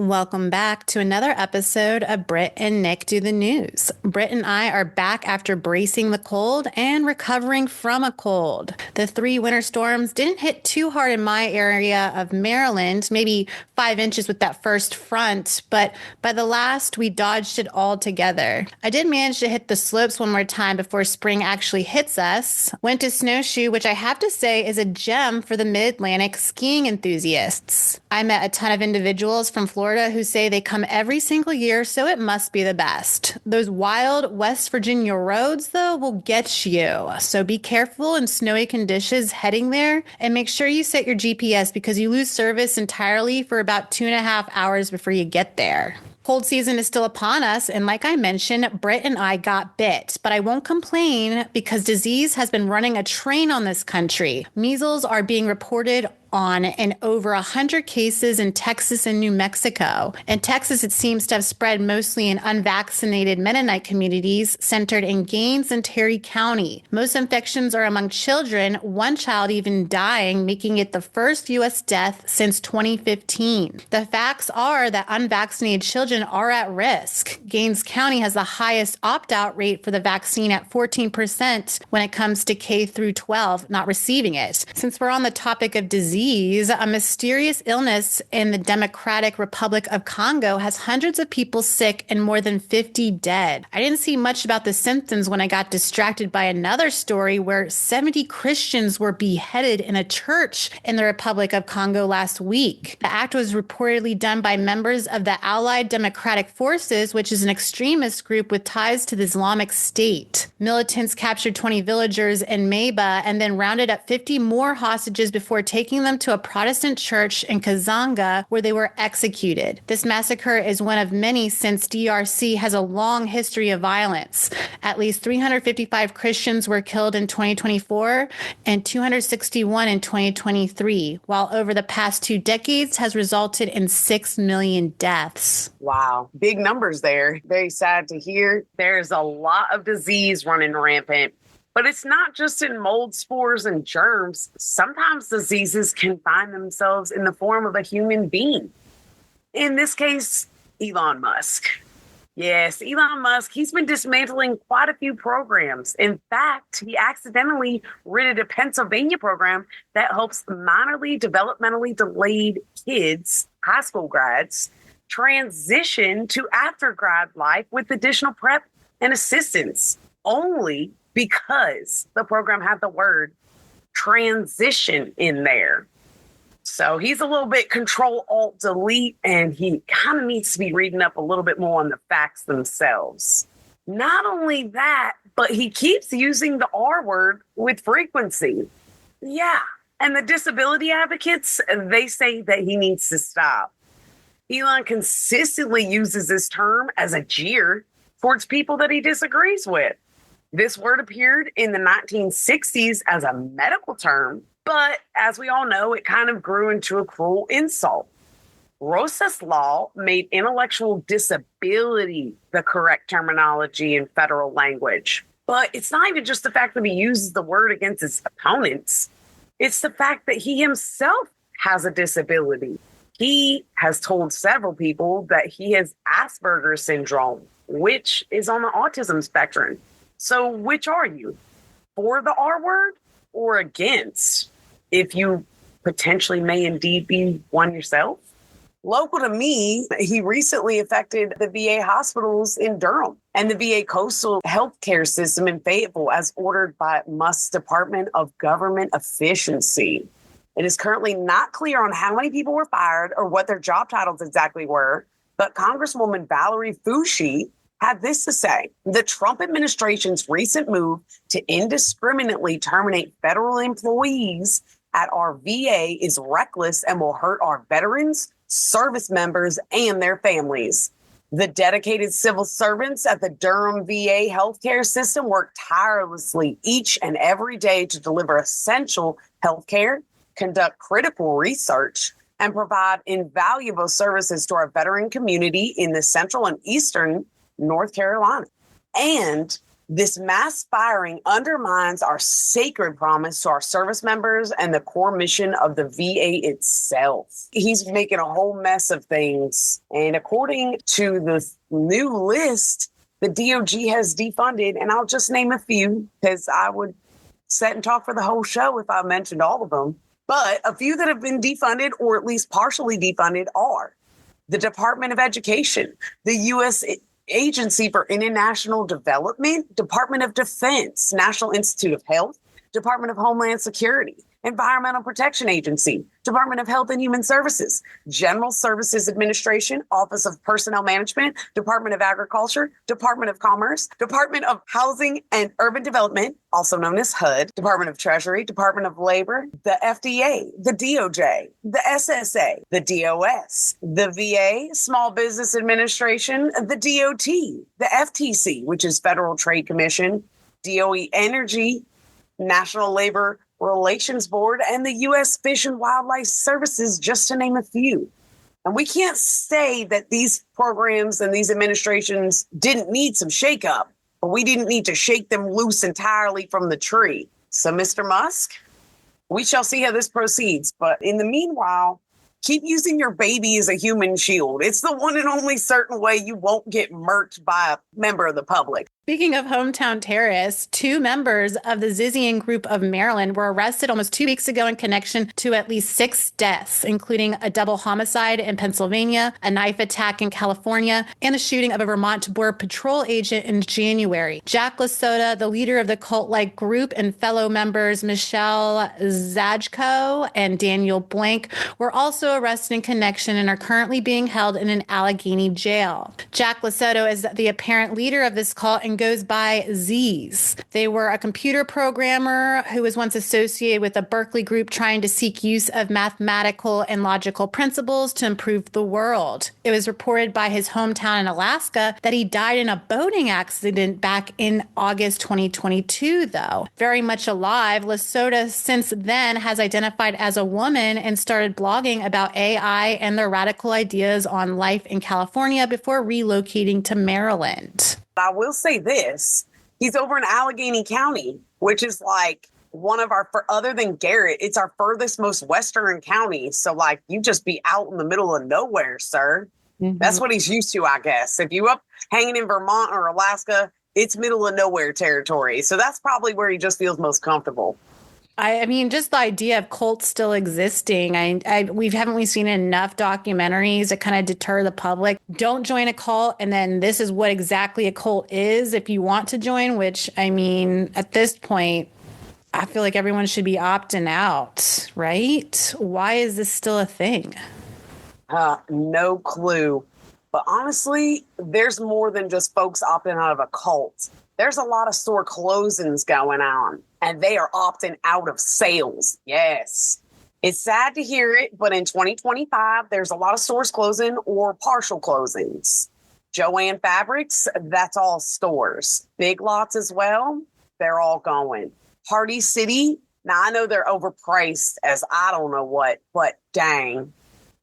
Welcome back to another episode of Britt and Nick Do the News. Britt and I are back after bracing the cold and recovering from a cold. The three winter storms didn't hit too hard in my area of Maryland, maybe 5 inches with that first front, but by the last, we dodged it all together. I did manage to hit the slopes one more time before spring actually hits us. Went to Snowshoe, which I have to say is a gem for the Mid-Atlantic skiing enthusiasts. I met a ton of individuals from Florida who say they come every single year, so it must be the best. Those wild West Virginia roads, though, will get you. So be careful in snowy conditions heading there, and make sure you set your GPS because you lose service entirely for about 2.5 hours before you get there. Cold season is still upon us, and like I mentioned, Britt and I got bit, but I won't complain because disease has been running a train on this country. Measles are being reported on in over 100 cases in Texas and New Mexico. In Texas, it seems to have spread mostly in unvaccinated Mennonite communities centered in Gaines and Terry County. Most infections are among children, one child even dying, making it the first U.S. death since 2015. The facts are that unvaccinated children are at risk. Gaines County has the highest opt-out rate for the vaccine at 14% when it comes to K through 12 not receiving it. Since we're on the topic of disease, a mysterious illness in the Democratic Republic of Congo has hundreds of people sick and more than 50 dead. I didn't see much about the symptoms when I got distracted by another story where 70 Christians were beheaded in a church in the Republic of Congo last week. The act was reportedly done by members of the Allied Democratic Forces, which is an extremist group with ties to the Islamic State. Militants captured 20 villagers in Meba and then rounded up 50 more hostages before taking them to a Protestant church in Kazanga where they were executed. This massacre is one of many since DRC has a long history of violence. At least 355 Christians were killed in 2024 and 261 in 2023, while over the past 2 decades has resulted in 6 million deaths. Wow. Big numbers there. Very sad to hear. There's a lot of disease running rampant. But it's not just in mold spores and germs. Sometimes diseases can find themselves in the form of a human being. In this case, Elon Musk. Yes, Elon Musk, he's been dismantling quite a few programs. In fact, he accidentally ridded a Pennsylvania program that helps minorly developmentally delayed kids, high school grads, transition to after grad life with additional prep and assistance, only because the program had the word transition in there. So he's a little bit Control-Alt-Delete, and he kind of needs to be reading up a little bit more on the facts themselves. Not only that, but he keeps using the R word with frequency. Yeah, and the disability advocates, they say that he needs to stop. Elon consistently uses this term as a jeer towards people that he disagrees with. This word appeared in the 1960s as a medical term, but as we all know, it kind of grew into a cruel insult. Rosas Law made intellectual disability the correct terminology in federal language. But it's not even just the fact that he uses the word against his opponents. It's the fact that he himself has a disability. He has told several people that he has Asperger's syndrome, which is on the autism spectrum. So which are you? For the R word or against? If you potentially may indeed be one yourself? Local to me, he recently affected the VA hospitals in Durham and the VA coastal healthcare system in Fayetteville as ordered by Musk's Department of Government Efficiency. It is currently not clear on how many people were fired or what their job titles exactly were, but Congresswoman Valerie Foushee had this to say: the Trump administration's recent move to indiscriminately terminate federal employees at our VA is reckless and will hurt our veterans, service members, and their families. The dedicated civil servants at the Durham VA healthcare system work tirelessly each and every day to deliver essential healthcare, conduct critical research, and provide invaluable services to our veteran community in the central and eastern North Carolina. And This mass firing undermines our sacred promise to our service members and the core mission of the VA itself. He's making a whole mess of things. And according to the new list, the DOG has defunded, and I'll just name a few because I would sit and talk for the whole show if I mentioned all of them. But a few that have been defunded or at least partially defunded are the Department of Education, the U.S. Agency for International Development, Department of Defense, National Institute of Health, Department of Homeland Security, Environmental Protection Agency, Department of Health and Human Services, General Services Administration, Office of Personnel Management, Department of Agriculture, Department of Commerce, Department of Housing and Urban Development, also known as HUD, Department of Treasury, Department of Labor, the FDA, the DOJ, the SSA, the DOS, the VA, Small Business Administration, the DOT, the FTC, which is Federal Trade Commission, DOE Energy, National Labor Relations Board, and the U.S. Fish and Wildlife Services, just to name a few. And we can't say that these programs and these administrations didn't need some shakeup, but we didn't need to shake them loose entirely from the tree. So, Mr. Musk, we shall see how this proceeds. But in the meanwhile, keep using your baby as a human shield. It's the one and only certain way you won't get murked by a member of the public. Speaking of hometown terrorists, 2 members of the Zizian group of Maryland were arrested almost 2 weeks ago in connection to at least 6 deaths, including a double homicide in Pennsylvania, a knife attack in California, and the shooting of a Vermont Border Patrol agent in January. Jack Lasota, the leader of the cult-like group, and fellow members Michelle Zajko and Daniel Blank were also arrested in connection and are currently being held in an Allegheny jail. Jack Lasota is the apparent leader of this cult and goes by Z's. They were a computer programmer who was once associated with a Berkeley group trying to seek use of mathematical and logical principles to improve the world. It was reported by his hometown in Alaska that he died in a boating accident back in August 2022, though. Very much alive, Lasota since then has identified as a woman and started blogging about AI and their radical ideas on life in California before relocating to Maryland. I will say this, he's over in Allegheny County, which is like one of our, other than Garrett, it's our furthest, most western county. So like you just be out in the middle of nowhere, sir. Mm-hmm. That's what he's used to, I guess. If you up hanging in Vermont or Alaska, it's middle of nowhere territory. So that's probably where he just feels most comfortable. I mean, just the idea of cults still existing. Haven't we seen enough documentaries that kind of deter the public? Don't join a cult, and then this is what exactly a cult is if you want to join, which, I mean, at this point, I feel like everyone should be opting out, right? Why is this still a thing? No clue. But honestly, there's more than just folks opting out of a cult. There's a lot of store closings going on, and they are opting out of sales. Yes. It's sad to hear it, but in 2025, there's a lot of stores closing or partial closings. Joann Fabrics, that's all stores. Big Lots as well, they're all going. Party City, now I know they're overpriced as I don't know what, but dang,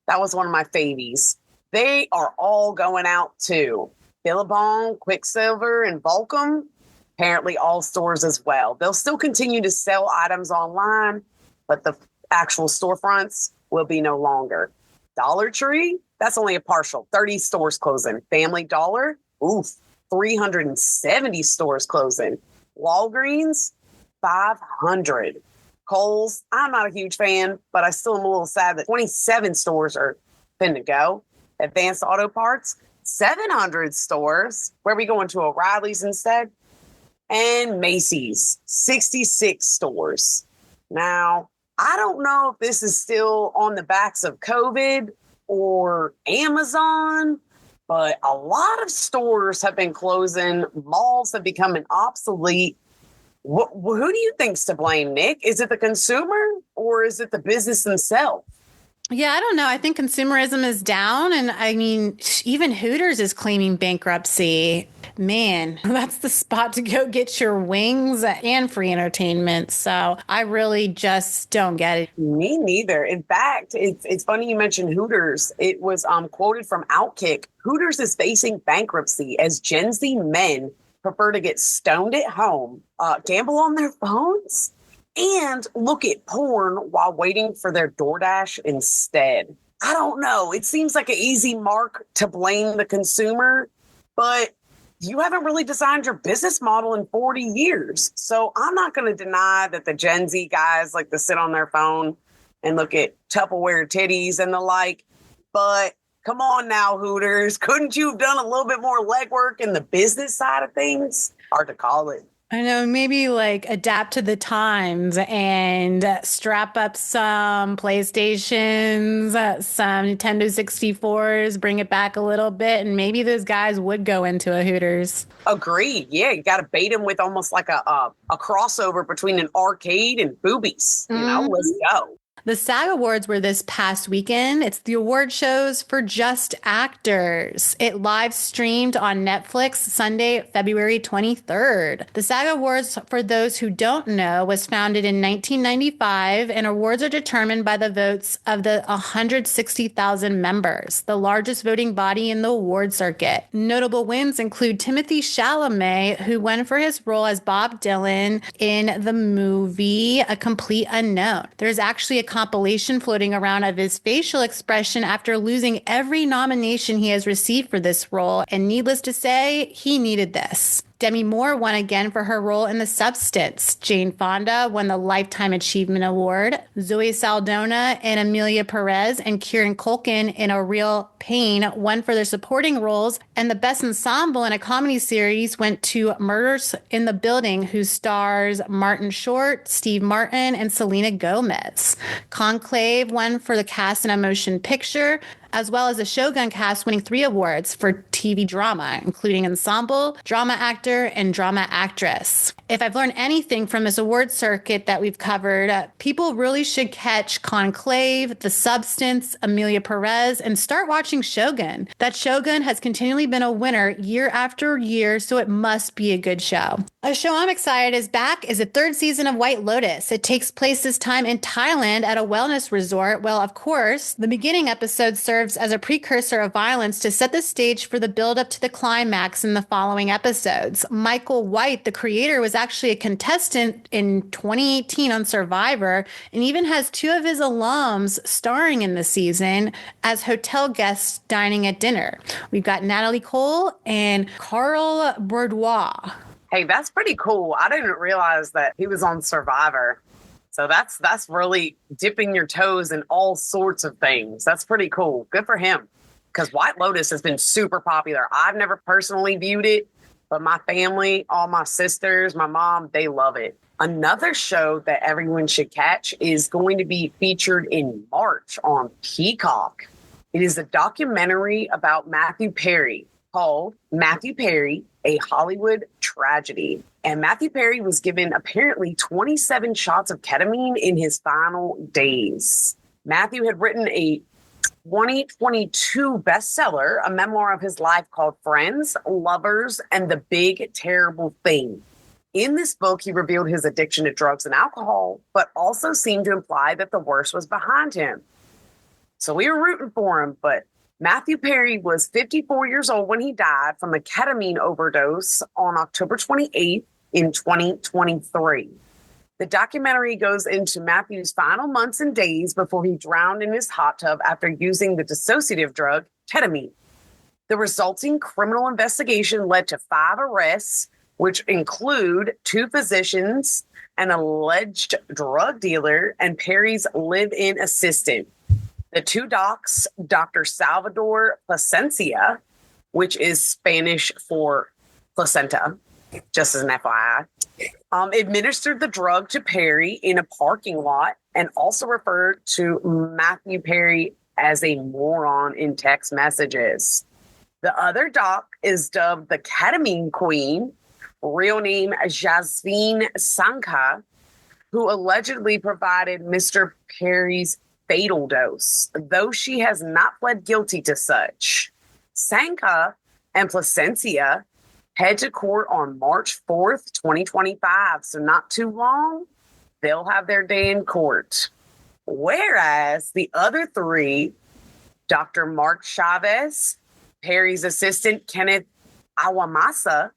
that was one of my favies. They are all going out too. Billabong, Quicksilver, and Volcom, apparently all stores as well. They'll still continue to sell items online, but the actual storefronts will be no longer. Dollar Tree, that's only a partial, 30 stores closing. Family Dollar, 370 stores closing. Walgreens, 500. Kohl's, I'm not a huge fan, but I still am a little sad that 27 stores are finna go. Advanced Auto Parts, 700 stores. Where are we going to? O'Reilly's instead? And Macy's, 66 stores. Now, I don't know if this is still on the backs of COVID or Amazon, but a lot of stores have been closing. Malls have become obsolete. Who do you think's to blame, Nick? Is it the consumer or is it the business themselves? Yeah, I don't know. I think consumerism is down. And I mean, even Hooters is claiming bankruptcy. Man, that's the spot to go get your wings and free entertainment. So I really just don't get it. Me neither. In fact, it's funny you mentioned Hooters. It was quoted from Outkick. Hooters is facing bankruptcy as Gen Z men prefer to get stoned at home, gamble on their phones, and look at porn while waiting for their DoorDash instead. I don't know. It seems like an easy mark to blame the consumer, but you haven't really designed your business model in 40 years. So I'm not going to deny that the Gen Z guys like to sit on their phone and look at Tupperware titties and the like. But come on now, Hooters. Couldn't you have done a little bit more legwork in the business side of things? Hard to call it. I know, maybe like adapt to the times and strap up some PlayStations, some Nintendo 64s, bring it back a little bit, and maybe those guys would go into a Hooters. Agreed. Yeah, you got to bait them with almost like a crossover between an arcade and boobies. Let's go. The SAG Awards were this past weekend. It's the award shows for Just Actors. It live streamed on Netflix Sunday, February 23rd. The SAG Awards, for those who don't know, was founded in 1995, and awards are determined by the votes of the 160,000 members, the largest voting body in the award circuit. Notable wins include Timothée Chalamet, who won for his role as Bob Dylan in the movie A Complete Unknown. There's actually a compilation floating around of his facial expression after losing every nomination he has received for this role, and needless to say, he needed this. Demi Moore won again for her role in The Substance. Jane Fonda won the Lifetime Achievement Award. Zoe Saldana and Amelia Perez and Kieran Culkin in A Real Pain won for their supporting roles. And the Best Ensemble in a Comedy Series went to Murders in the Building, who stars Martin Short, Steve Martin, and Selena Gomez. Conclave won for the Cast in a Motion Picture, as well as the Shogun cast winning 3 awards for TV drama, including Ensemble, Drama Actor, and Drama Actress. If I've learned anything from this award circuit that we've covered, people really should catch Conclave, The Substance, Amelia Perez, and start watching Shogun. That Shogun has continually been a winner year after year, so it must be a good show. A show I'm excited is back is the 3rd season of White Lotus. It takes place this time in Thailand at a wellness resort. Well, of course, the beginning episode serves as a precursor of violence to set the stage for the build-up to the climax in the following episodes. Michael White, the creator, was actually a contestant in 2018 on Survivor, and even has 2 of his alums starring in the season as hotel guests dining at dinner. We've got Natalie Cole and Carl Bourdois. Hey, that's pretty cool. I didn't realize that he was on Survivor. So that's really dipping your toes in all sorts of things. That's pretty cool. Good for him. Because White Lotus has been super popular. I've never personally viewed it, but my family, all my sisters, my mom, they love it. Another show that everyone should catch is going to be featured in March on Peacock. It is a documentary about Matthew Perry called Matthew Perry, A Hollywood Tragedy. And Matthew Perry was given apparently 27 shots of ketamine in his final days. Matthew had written a 2022 bestseller, a memoir of his life called Friends, Lovers, and the Big Terrible Thing. In this book, he revealed his addiction to drugs and alcohol, but also seemed to imply that the worst was behind him. So we were rooting for him, but Matthew Perry was 54 years old when he died from a ketamine overdose on October 28th in 2023. The documentary goes into Matthew's final months and days before he drowned in his hot tub after using the dissociative drug ketamine. The resulting criminal investigation led to 5 arrests, which include 2 physicians, an alleged drug dealer, and Perry's live-in assistant. The 2 docs, Dr. Salvador Plasencia, which is Spanish for placenta, just as an FYI, administered the drug to Perry in a parking lot and also referred to Matthew Perry as a moron in text messages. The other doc is dubbed the Ketamine Queen, real name Jasmine Sanka, who allegedly provided Mr. Perry's fatal dose, though she has not pled guilty to such. Sanka and Plasencia head to court on March 4th, 2025, so not too long, they'll have their day in court. Whereas the other 3, Dr. Mark Chavez, Perry's assistant Kenneth Awamasa,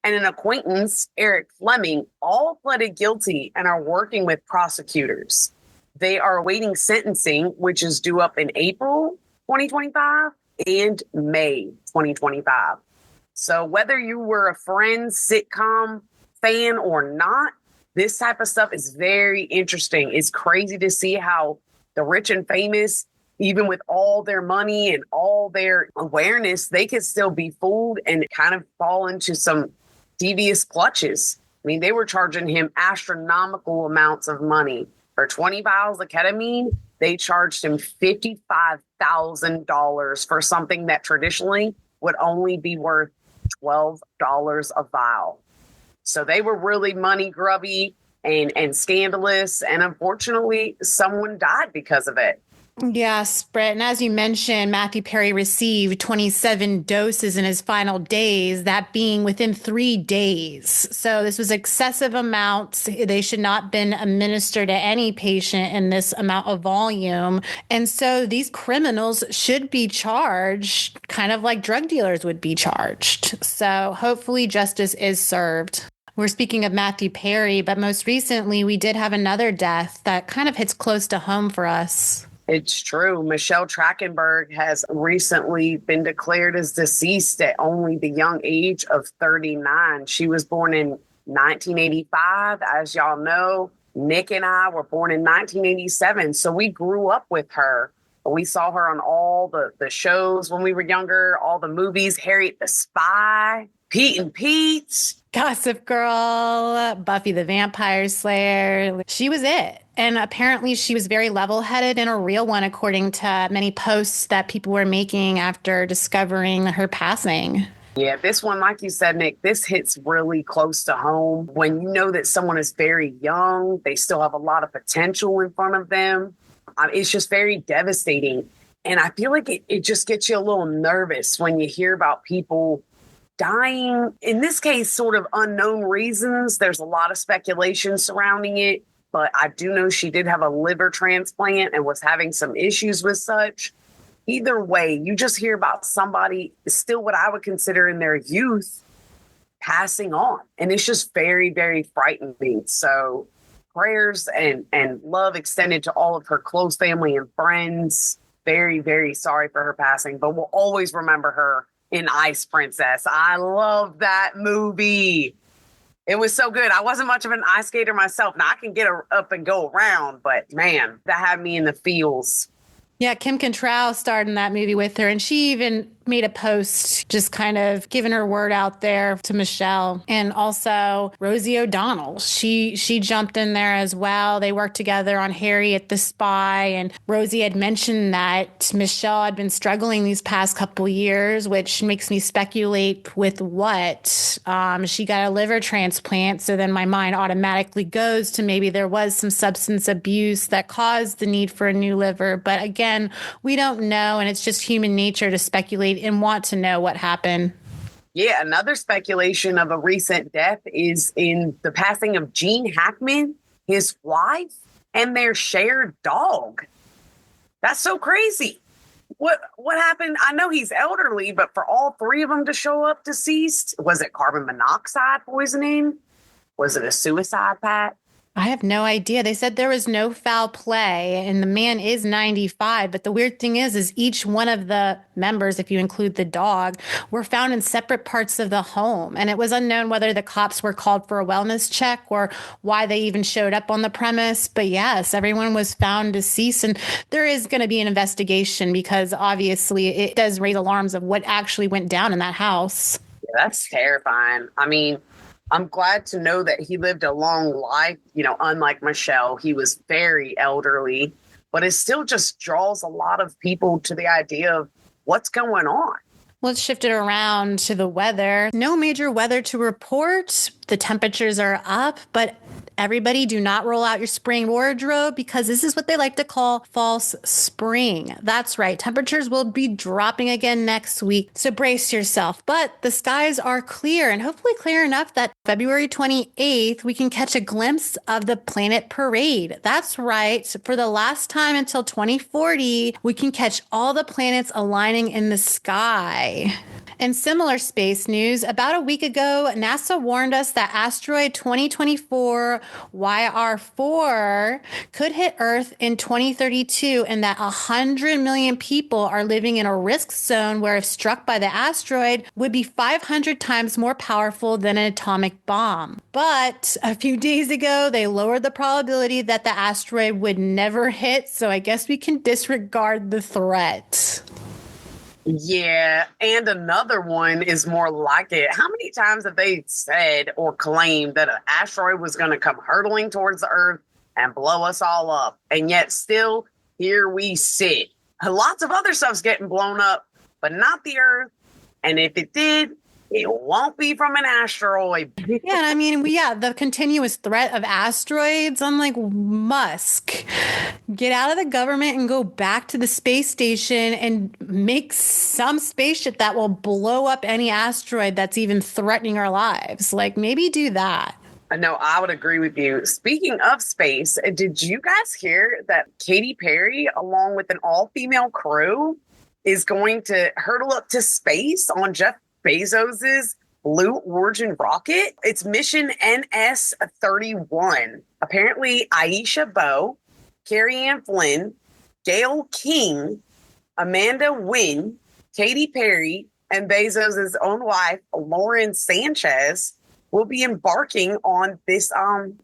and an acquaintance, Eric Fleming, all pleaded guilty and are working with prosecutors. They are awaiting sentencing, which is due up in April 2025 and May 2025. So whether you were a Friends sitcom fan or not, this type of stuff is very interesting. It's crazy to see how the rich and famous, even with all their money and all their awareness, they could still be fooled and kind of fall into some devious clutches. I mean, they were charging him astronomical amounts of money. For 20 vials of ketamine, they charged him $55,000 for something that traditionally would only be worth $12 a vial. So they were really money grubby and scandalous. And unfortunately, someone died because of it. Yes, Britt. And as you mentioned, Matthew Perry received 27 doses in his final days, that being within 3 days. So this was excessive amounts. They should not have been administered to any patient in this amount of volume. And so these criminals should be charged kind of like drug dealers would be charged. So hopefully justice is served. We're speaking of Matthew Perry, but most recently we did have another death that kind of hits close to home for us. It's true. Michelle Trachtenberg has recently been declared as deceased at only the young age of 39. She was born in 1985. As y'all know, Nick and I were born in 1987. So we grew up with her. We saw her on all the shows when we were younger, all the movies, Harriet the Spy, Pete and Pete, Gossip Girl, Buffy the Vampire Slayer. She was it. And apparently she was very level-headed and a real one, according to many posts that people were making after discovering her passing. Yeah, this one, like you said, Nick, this hits really close to home. When you know that someone is very young, they still have a lot of potential in front of them. It's just very devastating. And I feel like it just gets you a little nervous when you hear about people dying, in this case, sort of unknown reasons. There's a lot of speculation surrounding it. But I do know she did have a liver transplant and was having some issues with such. Either way, you just hear about somebody still what I would consider in their youth passing on. And it's just very, very frightening. So prayers and love extended to all of her close family and friends. Very, very sorry for her passing, but we'll always remember her in Ice Princess. I love that movie. It was so good. I wasn't much of an ice skater myself. Now I can get up and go around, but man, that had me in the feels. Yeah, Kim Cattrall starred in that movie with her, and she even made a post just kind of giving her word out there to Michelle. And also Rosie O'Donnell. She jumped in there as well. They worked together on Harriet the Spy, and Rosie had mentioned that Michelle had been struggling these past couple years, which makes me speculate with what. She got a liver transplant, so then my mind automatically goes to maybe there was some substance abuse that caused the need for a new liver. But again, we don't know, and it's just human nature to speculate and want to know what happened. Yeah, another speculation of a recent death is in the passing of Gene Hackman, his wife, and their shared dog. That's so crazy. What happened? I know he's elderly, but for all three of them to show up deceased, was it carbon monoxide poisoning? Was it a suicide, Pat? I have no idea. They said there was no foul play, and the man is 95. But the weird thing is each one of the members, if you include the dog, were found in separate parts of the home. And it was unknown whether the cops were called for a wellness check or why they even showed up on the premise. But yes, everyone was found deceased. And there is going to be an investigation because obviously it does raise alarms of what actually went down in that house. Yeah, that's terrifying. I mean, I'm glad to know that he lived a long life. You know, unlike Michelle, he was very elderly, but it still just draws a lot of people to the idea of what's going on. Let's shift it around to the weather. No major weather to report. The temperatures are up, but everybody do not roll out your spring wardrobe because this is what they like to call false spring. That's right. Temperatures will be dropping again next week. So brace yourself. But the skies are clear and hopefully clear enough that February 28th, we can catch a glimpse of the planet parade. That's right. For the last time until 2040, we can catch all the planets aligning in the sky. In similar space news, about a week ago, NASA warned us that asteroid 2024 YR4 could hit Earth in 2032 and that 100 million people are living in a risk zone where if struck by the asteroid would be 500 times more powerful than an atomic bomb. But a few days ago, they lowered the probability that the asteroid would never hit, so I guess we can disregard the threat. Yeah, and another one is more like it. How many times have they said or claimed that an asteroid was going to come hurtling towards the Earth and blow us all up? And yet still, here we sit. Lots of other stuff's getting blown up, but not the Earth. And if it did, it won't be from an asteroid. Yeah, I mean, the continuous threat of asteroids. I'm like, Musk, get out of the government and go back to the space station and make some spaceship that will blow up any asteroid that's even threatening our lives. Like, maybe do that. No, I would agree with you. Speaking of space, did you guys hear that Katy Perry, along with an all-female crew, is going to hurtle up to space on Jeff Bezos's Blue Origin rocket? It's mission NS-31. Apparently, Aisha Bowe, Carrie Ann Flynn, Gail King, Amanda Wynn, Katy Perry, and Bezos's own wife, Lauren Sanchez, will be embarking on this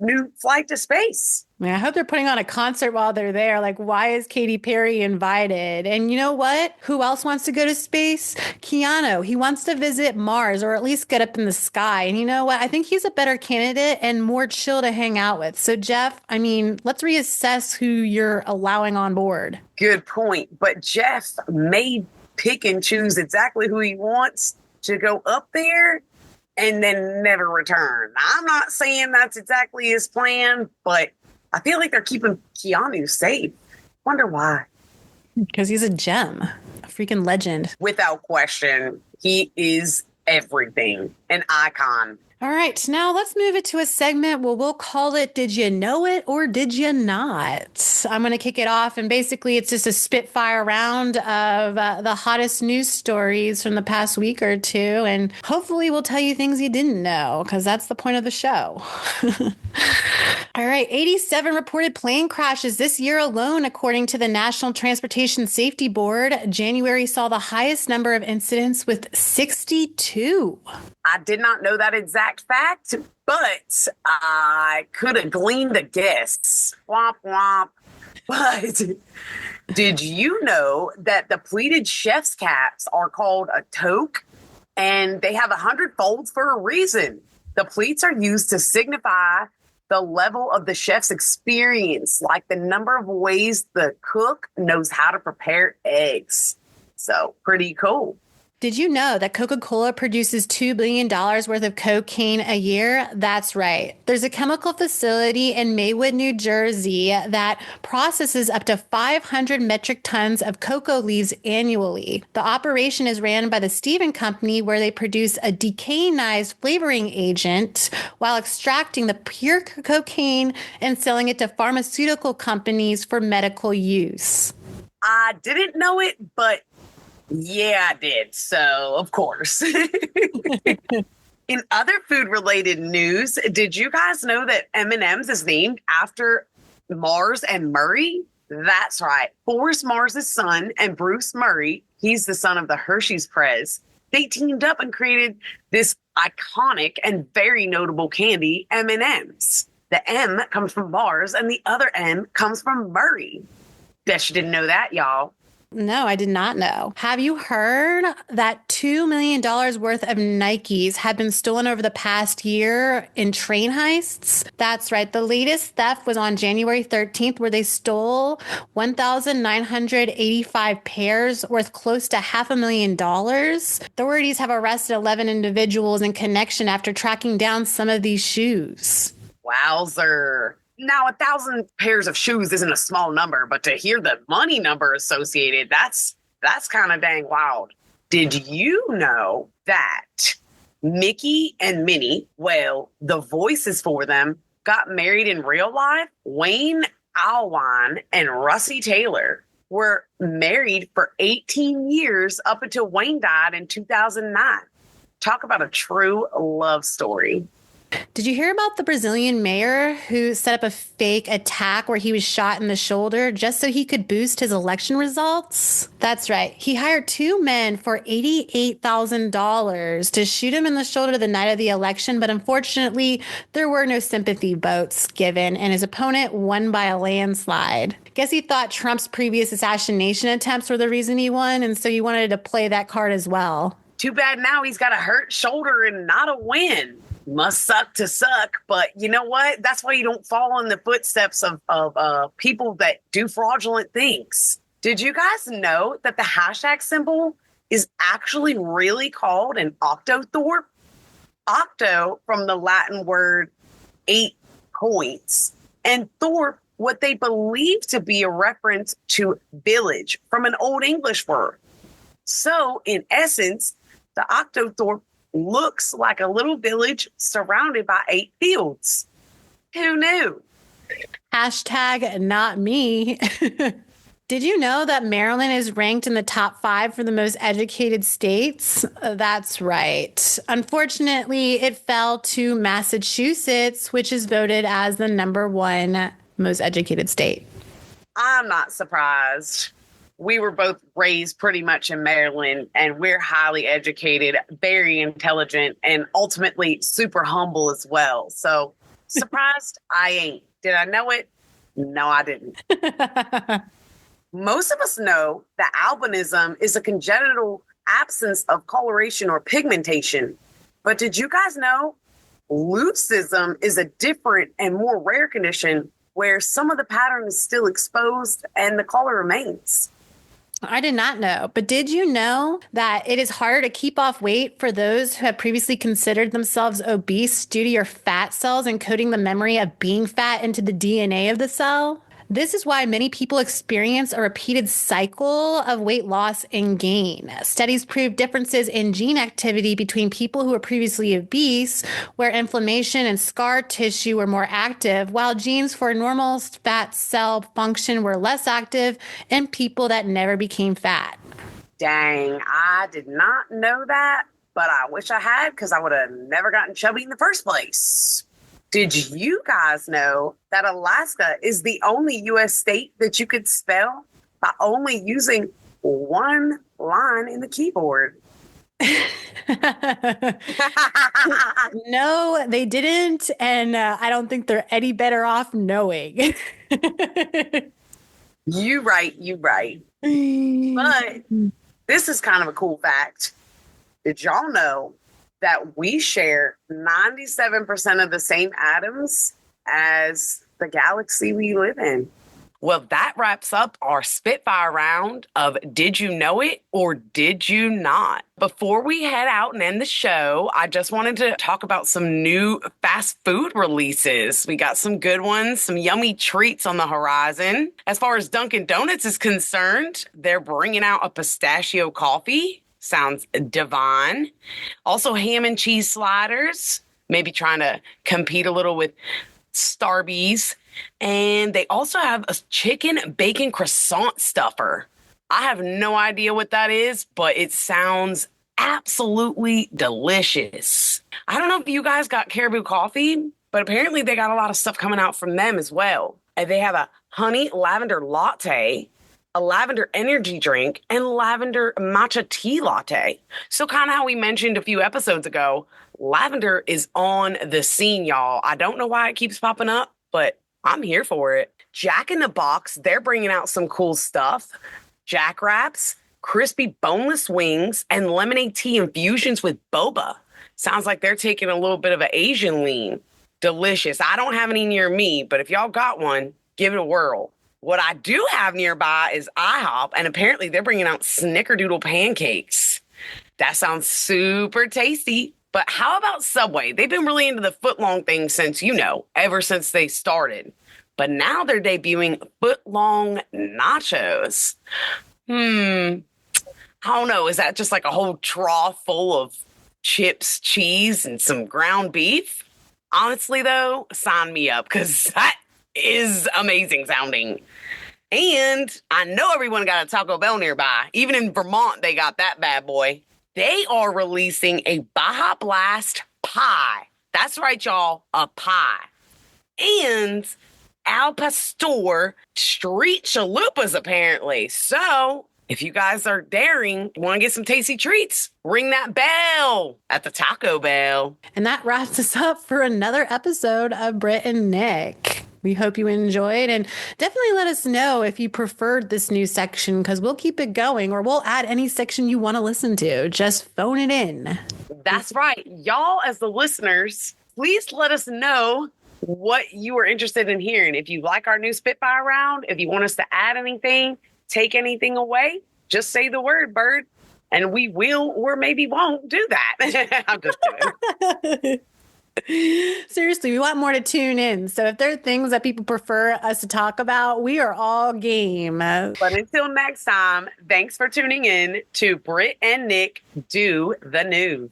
new flight to space. Man, I hope they're putting on a concert while they're there. Like, why is Katy Perry invited? And you know what? Who else wants to go to space? Keanu. He wants to visit Mars or at least get up in the sky. And you know what? I think he's a better candidate and more chill to hang out with. So, Jeff, I mean, let's reassess who you're allowing on board. Good point. But Jeff may pick and choose exactly who he wants to go up there and then never return. I'm not saying that's exactly his plan, but I feel like they're keeping Keanu safe. Wonder why. Because he's a gem, a freaking legend. Without question, he is everything, an icon. All right, now let's move it to a segment where we'll call it Did You Know It or Did You Not? I'm going to kick it off, and basically it's just a spitfire round of the hottest news stories from the past week or two, and hopefully we'll tell you things you didn't know, because that's the point of the show. All right, 87 reported plane crashes this year alone, according to the National Transportation Safety Board. January saw the highest number of incidents with 62. I did not know that exact fact, but I could have gleaned a guess. Womp womp. But did you know that the pleated chef's caps are called a toque? And they have 100 folds for a reason. The pleats are used to signify the level of the chef's experience, like the number of ways the cook knows how to prepare eggs. So pretty cool. Did you know that Coca-Cola produces $2 billion worth of cocaine a year? That's right. There's a chemical facility in Maywood, New Jersey that processes up to 500 metric tons of cocoa leaves annually. The operation is ran by the Stephen Company, where they produce a decainized flavoring agent while extracting the pure cocaine and selling it to pharmaceutical companies for medical use. I didn't know it, but yeah, I did. So, of course. In other food-related news, did you guys know that M&M's is named after Mars and Murray? That's right. Forrest Mars' son and Bruce Murray, he's the son of the Hershey's Prez. They teamed up and created this iconic and very notable candy, M&M's. The M comes from Mars and the other N comes from Murray. Guess you didn't know that, y'all. No, I did not know. Have you heard that $2 million worth of Nikes have been stolen over the past year in train heists? That's right. The latest theft was on January 13th, where they stole 1,985 pairs worth close to $500,000. Authorities have arrested 11 individuals in connection after tracking down some of these shoes. Wowzer. Now, 1,000 pairs of shoes isn't a small number, but to hear the money number associated, that's kind of dang wild. Did you know that Mickey and Minnie, well, the voices for them, got married in real life? Wayne Alwine and Russie Taylor were married for 18 years up until Wayne died in 2009. Talk about a true love story. Did you hear about the Brazilian mayor who set up a fake attack where he was shot in the shoulder just so he could boost his election results? That's right. He hired two men for $88,000 to shoot him in the shoulder the night of the election, but unfortunately, there were no sympathy votes given, and his opponent won by a landslide. Guess he thought Trump's previous assassination attempts were the reason he won, and so he wanted to play that card as well. Too bad now he's got a hurt shoulder and not a win. Must suck to suck, but you know what? That's why you don't follow in the footsteps of people that do fraudulent things. Did you guys know that the hashtag symbol is actually really called an octothorpe? Octo from the Latin word 8 points, and thorpe, what they believe to be a reference to village from an Old English word. So, in essence, the octothorpe looks like a little village surrounded by 8 fields. Who knew? Hashtag not me. Did you know that Maryland is ranked in the top 5 for the most educated states? That's right. Unfortunately, it fell to Massachusetts, which is voted as the #1 most educated state. I'm not surprised. We were both raised pretty much in Maryland, and we're highly educated, very intelligent, and ultimately super humble as well. So surprised, I ain't. Did I know it? No, I didn't. Most of us know that albinism is a congenital absence of coloration or pigmentation. But did you guys know leucism is a different and more rare condition where some of the pattern is still exposed and the color remains? I did not know, but did you know that it is harder to keep off weight for those who have previously considered themselves obese due to your fat cells encoding the memory of being fat into the DNA of the cell? This is why many people experience a repeated cycle of weight loss and gain. Studies prove differences in gene activity between people who were previously obese, where inflammation and scar tissue were more active, while genes for normal fat cell function were less active in people that never became fat. Dang, I did not know that, but I wish I had, because I would have never gotten chubby in the first place. Did you guys know that Alaska is the only U.S. state that you could spell by only using one line in the keyboard? No, they didn't. And I don't think they're any better off knowing. You right. But this is kind of a cool fact. Did y'all know that we share 97% of the same atoms as the galaxy we live in? Well, that wraps up our Spitfire round of Did You Know It or Did You Not? Before we head out and end the show, I just wanted to talk about some new fast food releases. We got some good ones, some yummy treats on the horizon. As far as Dunkin' Donuts is concerned, they're bringing out a pistachio coffee. Sounds divine. Also, ham and cheese sliders, maybe trying to compete a little with Starbucks. And they also have a chicken bacon croissant stuffer. I have no idea what that is, but it sounds absolutely delicious. I don't know if you guys got Caribou Coffee, but apparently they got a lot of stuff coming out from them as well. And they have a honey lavender latte, a lavender energy drink, and lavender matcha tea latte. So kind of how we mentioned a few episodes ago, lavender is on the scene, y'all. I don't know why it keeps popping up, but I'm here for it. Jack in the Box, they're bringing out some cool stuff. jack wraps, crispy boneless wings, and lemonade tea infusions with boba. Sounds like they're taking a little bit of an Asian lean. Delicious. I don't have any near me, but if y'all got one, give it a whirl. What I do have nearby is IHOP, and apparently they're bringing out snickerdoodle pancakes. That sounds super tasty. But how about Subway? They've been really into the footlong thing since, ever since they started. But now they're debuting footlong nachos. I don't know. Is that just like a whole trough full of chips, cheese, and some ground beef? Honestly, though, sign me up because that is amazing sounding. And I know everyone got a Taco Bell nearby. Even in Vermont, they got that bad boy. They are releasing a Baja Blast pie. That's right, y'all, a pie. And Al Pastor street chalupas, apparently. So if you guys are daring, want to get some tasty treats, ring that bell at the Taco Bell. And that wraps us up for another episode of Britt and Nick. We hope you enjoyed, and definitely let us know if you preferred this new section, because we'll keep it going, or we'll add any section you want to listen to. Just phone it in. That's right. Y'all, as the listeners, please let us know what you are interested in hearing. If you like our new Spitfire round, if you want us to add anything, take anything away, just say the word, bird, and we will or maybe won't do that. I'm just kidding. Seriously, we want more to tune in. So if there are things that people prefer us to talk about, we are all game. But until next time, thanks for tuning in to Britt and Nick Do the News.